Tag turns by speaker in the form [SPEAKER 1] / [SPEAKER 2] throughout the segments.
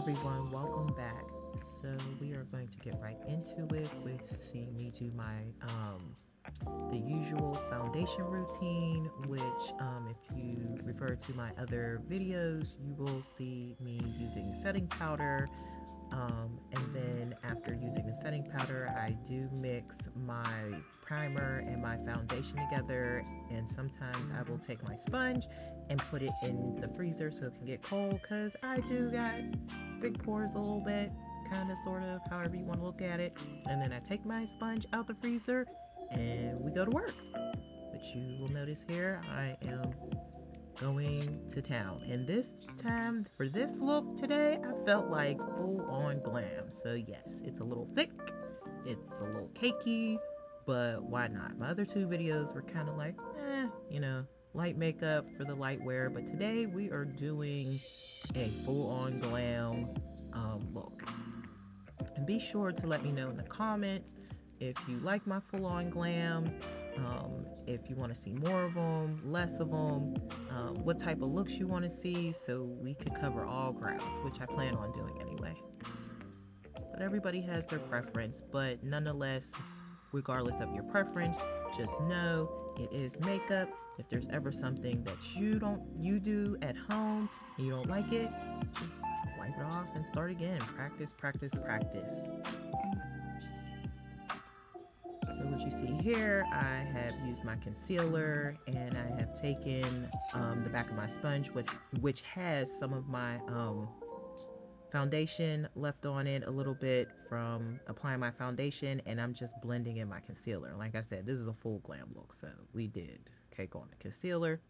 [SPEAKER 1] everyone, welcome back. So we are going to get right into it with seeing me do my the usual foundation routine, which if you refer to my other videos, you will see me using setting powder, and then after using the setting powder, I do mix my primer and my foundation together, and sometimes I will take my sponge and put it in the freezer so it can get cold, because I do got big pores a little bit, kind of, sort of, however you want to look at it. And then I take my sponge out the freezer and we go to work. But you will notice here I am going to town, and this time for this look today I felt like full-on glam. So yes, it's a little thick, it's a little cakey, but why not? My other two videos were kind of like you know, light makeup for the light wear, but today we are doing a full-on glam look. And be sure to let me know in the comments if you like my full-on glams, if you want to see more of them, less of them, what type of looks you want to see, so we could cover all grounds, which I plan on doing anyway. But everybody has their preference, but nonetheless, regardless of your preference, just know it is makeup. If there's ever something that you do at home and you don't like it, just wipe it off and start again. Practice, practice, practice. So what you see here, I have used my concealer, and I have taken the back of my sponge, which has some of my foundation left on it a little bit from applying my foundation, and I'm just blending in my concealer. Like I said, this is a full glam look, so we did cake on the concealer.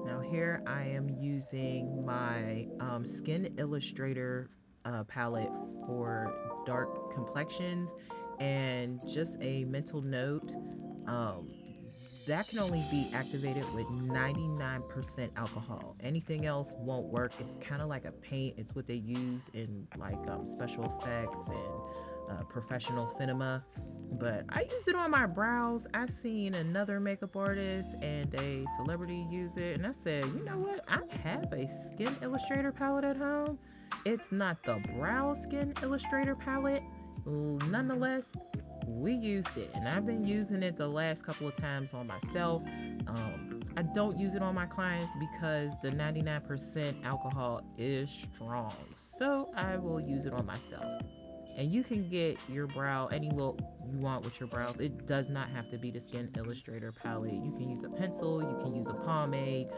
[SPEAKER 1] Now here I am using my Skin Illustrator palette for dark complexions, and just a mental note, that can only be activated with 99% alcohol. Anything else won't work. It's kind of like a paint. It's what they use in like special effects and professional cinema. But I used it on my brows. I seen another makeup artist and a celebrity use it, and I said, you know what? I have a Skin Illustrator palette at home. It's not the brow Skin Illustrator palette. Nonetheless, we used it, and I've been using it the last couple of times on myself. I don't use it on my clients because the 99% alcohol is strong, so I will use it on myself. And you can get your brow any look you want with your brows. It does not have to be the Skin Illustrator palette. You can use a pencil, you can use a pomade.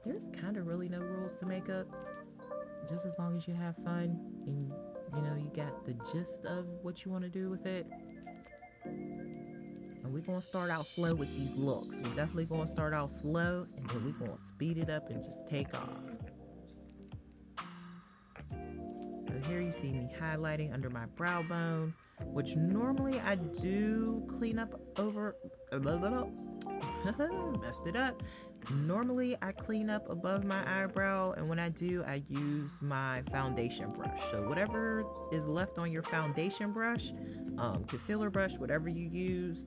[SPEAKER 1] There's kind of really no rules to makeup, just as long as you have fun and you know you got the gist of what you want to do with it. And we're going to start out slow with these looks. We're definitely going to start out slow, and then we're going to speed it up and just take off. So here you see me highlighting under my brow bone, which normally I do clean up over messed it up. Normally I clean up above my eyebrow, and when I do, I use my foundation brush. So whatever is left on your foundation brush, concealer brush, whatever you use,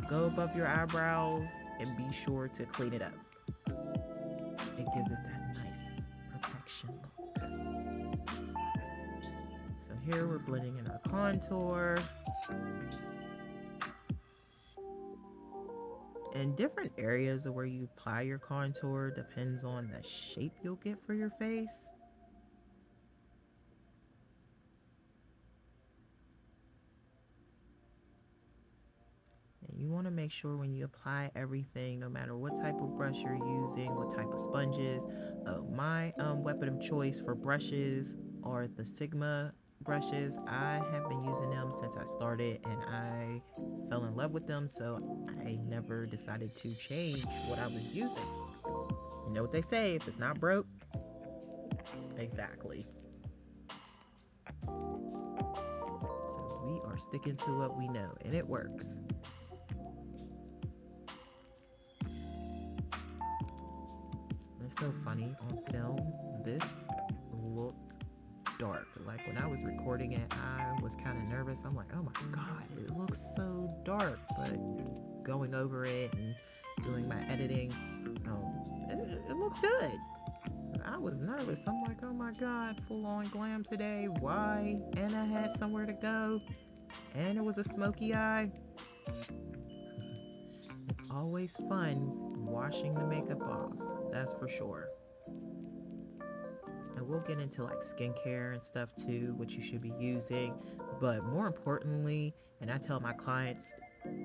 [SPEAKER 1] go above your eyebrows and be sure to clean it up. It gives it that nice perfection look. So here we're blending in our contour. And different areas of where you apply your contour depends on the shape you'll get for your face. And you want to make sure when you apply everything, no matter what type of brush you're using, what type of sponges. My weapon of choice for brushes are the Sigma brushes. I have been using them since I started, and I fell in love with them, so I never decided to change what I was using. You know what they say, if it's not broke, exactly. So we are sticking to what we know, and it works. It's so funny, on film, this looked dark. Like when I was recording it, I was kind of nervous. I'm like, oh my god, it looks so dark, but going over it and doing my editing, it looks good. I was nervous. I'm like, oh my God, full on glam today. Why? And I had somewhere to go. And it was a smoky eye. It's always fun washing the makeup off. That's for sure. And we'll get into like skincare and stuff too, what you should be using. But more importantly, and I tell my clients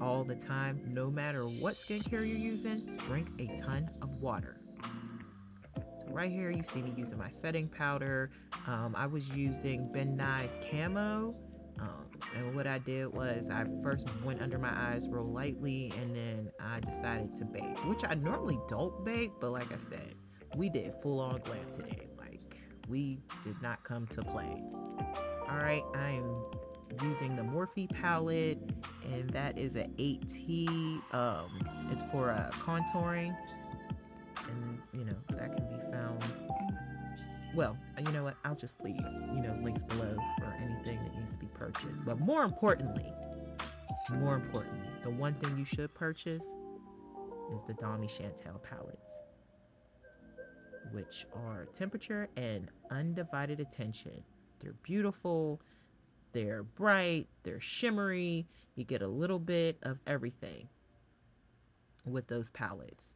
[SPEAKER 1] all the time, no matter what skincare you're using, drink a ton of water. So right here, you see me using my setting powder. I was using Ben Nye's Camo. And what I did was I first went under my eyes real lightly, and then I decided to bake, which I normally don't bake, but like I said, we did full on glam today. Like, we did not come to play. All right, I am using the Morphe palette, and that is an 8T. It's for contouring, and you know that can be found. Well, you know what? I'll just leave, links below for anything that needs to be purchased. But more importantly, the one thing you should purchase is the Domi Chantal palettes, which are Temperature and Undivided Attention. They're beautiful, they're bright, they're shimmery. You get a little bit of everything with those palettes,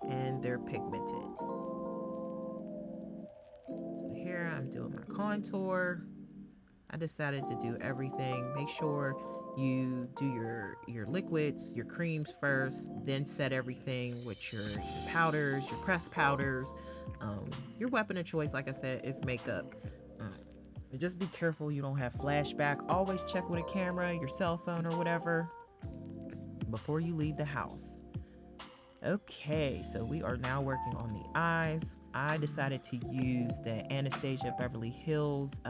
[SPEAKER 1] and they're pigmented. Here I'm doing my contour. I decided to do everything. Make sure you do your liquids, your creams first, then set everything with your powders, your pressed powders. Your weapon of choice, like I said, is makeup. Just be careful you don't have flashback. Always check with a camera, your cell phone or whatever before you leave the house. Okay, so we are now working on the eyes. I decided to use the Anastasia Beverly Hills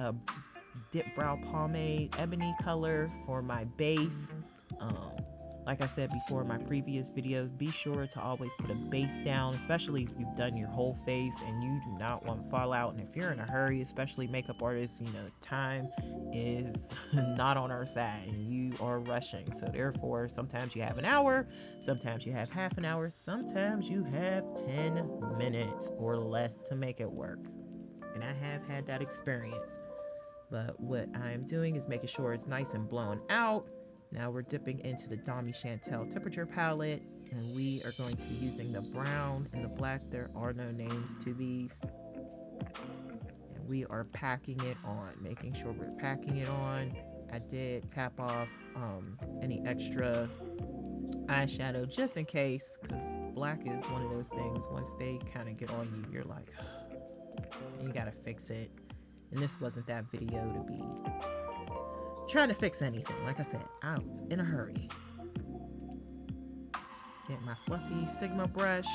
[SPEAKER 1] Dip Brow Pomade Ebony color for my base. Like I said before in my previous videos, be sure to always put a base down, especially if you've done your whole face and you do not want to fall out. And if you're in a hurry, especially makeup artists, time is not on our side and you are rushing. So therefore, sometimes you have an hour, sometimes you have half an hour, sometimes you have 10 minutes or less to make it work. And I have had that experience. But what I'm doing is making sure it's nice and blown out. Now we're dipping into the Domi Chantal Temperature palette, and we are going to be using the brown and the black. There are no names to these. And we are packing it on, making sure we're packing it on. I did tap off any extra eyeshadow just in case, because black is one of those things, once they kind of get on you, you're like, you gotta fix it. And this wasn't that video to be trying to fix anything. Like I said, out in a hurry. Get my fluffy Sigma brush.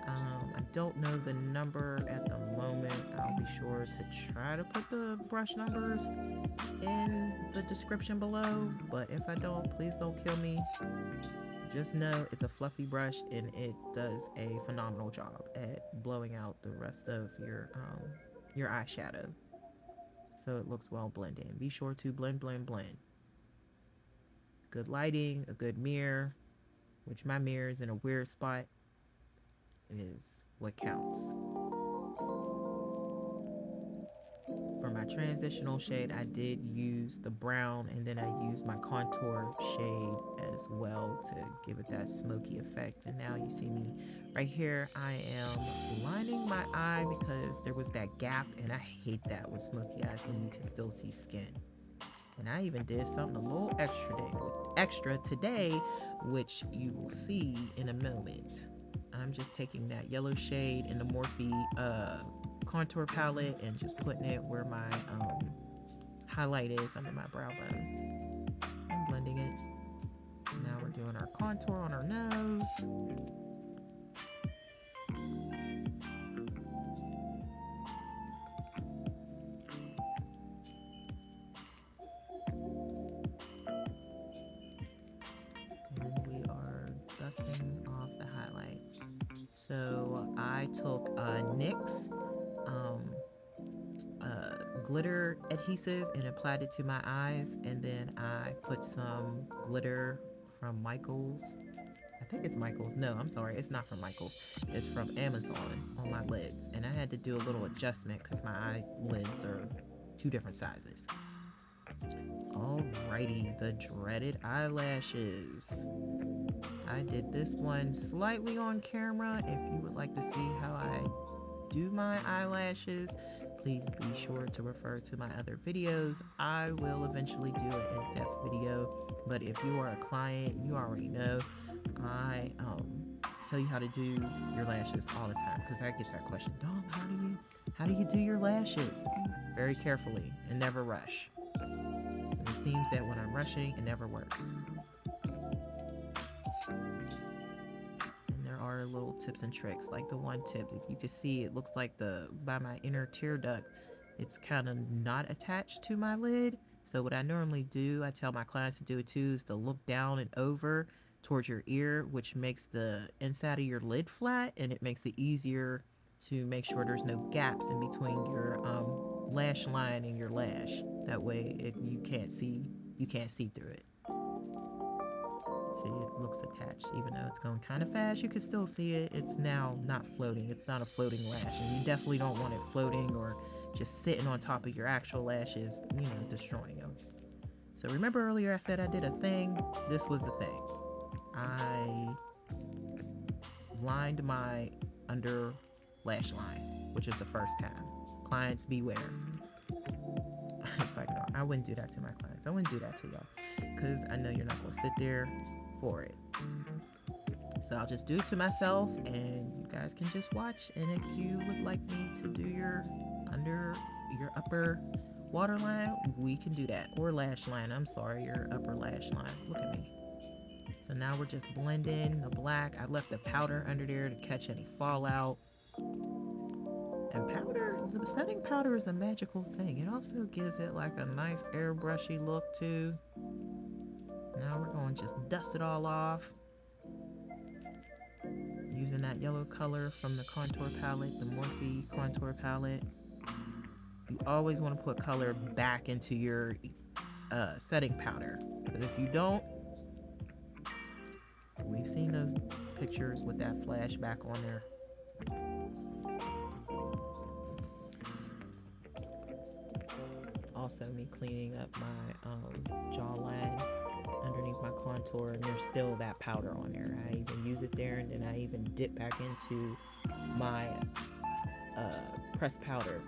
[SPEAKER 1] I don't know the number at the moment. I'll be sure to try to put the brush numbers in the description below. But if I don't, please don't kill me. Just know it's a fluffy brush and it does a phenomenal job at blowing out the rest of your eyeshadow. So it looks well blended. Be sure to blend, blend, blend. Good lighting, a good mirror, which my mirror is in a weird spot, is what counts. For my transitional shade, I did use the brown, and then I used my contour shade as well to give it that smoky effect. And now you see me right here. I am lining my eye because there was that gap, and I hate that with smoky eyes when you can still see skin. And I even did something a little extra today, which you will see in a moment. I'm just taking that yellow shade in the Morphe contour palette and just putting it where my highlight is under my brow bone. I'm blending it. Now we're doing our contour on our nose. And we are dusting off the highlight. So I took NYX glitter adhesive and applied it to my eyes, and then I put some glitter from Michaels I think it's Michael's. No, I'm sorry, it's not from Michael's. It's from Amazon on my lids. And I had to do a little adjustment because my eyelids are 2 different sizes. Alrighty, the dreaded eyelashes. I did this one slightly on camera. If you would like to see how I do my eyelashes, please be sure to refer to my other videos. I will eventually do an in-depth video, but if you are a client, you already know I tell you how to do your lashes all the time, because I get that question, Dom, how do you do your lashes? Very carefully and never rush. And it seems that when I'm rushing, it never works. Are little tips and tricks. Like the one tip, if you can see, it looks like by my inner tear duct, it's kind of not attached to my lid. So what I normally do, I tell my clients to do it too, is to look down and over towards your ear, which makes the inside of your lid flat, and it makes it easier to make sure there's no gaps in between your lash line and your lash. That way you can't see through it. See, it looks attached. Even though it's going kind of fast, you can still see it. It's now not floating. It's not a floating lash. And you definitely don't want it floating or just sitting on top of your actual lashes, destroying them. So remember earlier I said I did a thing? This was the thing. I lined my under lash line, which is the first time. Clients beware. It's like, no, I wouldn't do that to my clients. I wouldn't do that to y'all, because I know you're not going to sit there for it. So I'll just do it to myself, and you guys can just watch. And if you would like me to do your upper waterline, we can do that. Or lash line. I'm sorry, your upper lash line. Look at me. So now we're just blending the black. I left the powder under there to catch any fallout. And powder, the setting powder is a magical thing. It also gives it like a nice airbrushy look too. Now we're going to just dust it all off. Using that yellow color from the contour palette, the Morphe Contour palette. You always want to put color back into your setting powder. Because if you don't, we've seen those pictures with that flashback on there. Also me cleaning up my jawline underneath my contour, and there's still that powder on there. I even use it there, and then I even dip back into my pressed powder.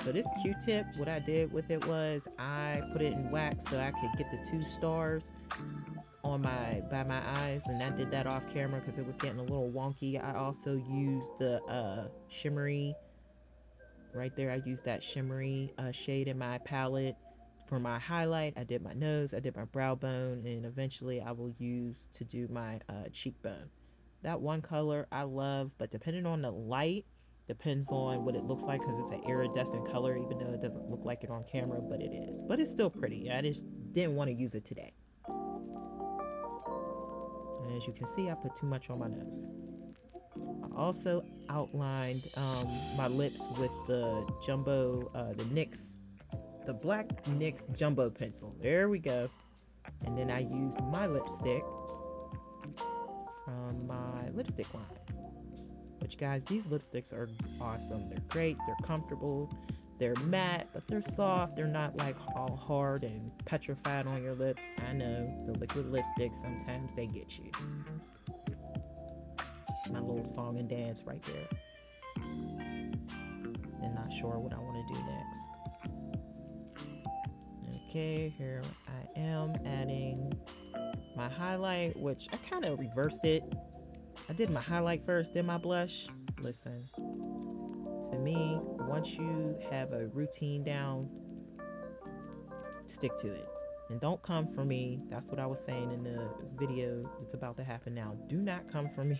[SPEAKER 1] So this Q-tip, what I did with it was I put it in wax so I could get the 2 stars on by my eyes, and I did that off camera because it was getting a little wonky. I also used the shimmery right there. I used that shimmery shade in my palette for my highlight. I did my nose, I did my brow bone, and eventually I will use to do my cheekbone. That one color I love, but depending on the light, depends on what it looks like, because it's an iridescent color, even though it doesn't look like it on camera, but it is. But it's still pretty. I just didn't want to use it today. And as you can see, I put too much on my nose. I also outlined my lips with the jumbo, the NYX, the black NYX jumbo pencil. There we go. And then I used my lipstick from my lipstick line. Which, guys, these lipsticks are awesome. They're great. They're comfortable. They're matte, but they're soft. They're not like all hard and petrified on your lips. I know the liquid lipsticks, sometimes they get you. My little song and dance right there. And not sure what I want to do next. Okay, here I am adding my highlight, which I kind of reversed it. I did my highlight first, then my blush. Listen, to me, once you have a routine down, stick to it. And don't come for me. That's what I was saying in the video that's about to happen now. Do not come for me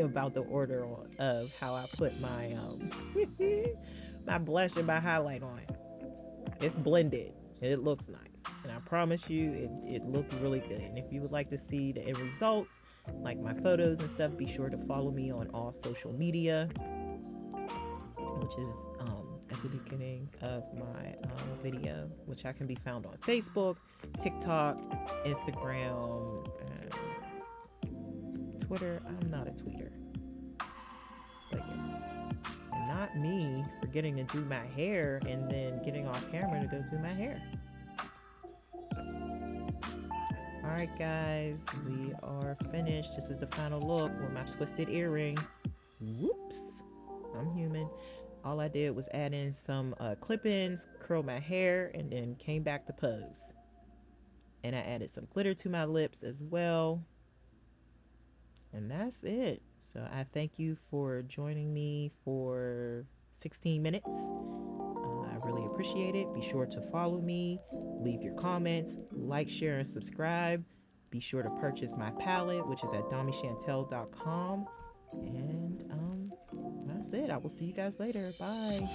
[SPEAKER 1] about the order of how I put my my blush and my highlight on. It's blended and it looks nice. And I promise you, it looked really good. And if you would like to see the end results, like my photos and stuff, be sure to follow me on all social media, which is at the beginning of my video, which I can be found on Facebook, TikTok, Instagram, Twitter. I'm not a tweeter. But yeah. And not me forgetting to do my hair and then getting off camera to go do my hair. Alright guys, we are finished. This is the final look with my twisted earring. Whoops. I'm human. All I did was add in some clip-ins, curl my hair, and then came back to pose. And I added some glitter to my lips as well. And that's it. So I thank you for joining me for 16 minutes. I really appreciate it. Be sure to follow me, leave your comments, like, share, and subscribe. Be sure to purchase my palette, which is at domichantel.com. And that's it. I will see you guys later. Bye.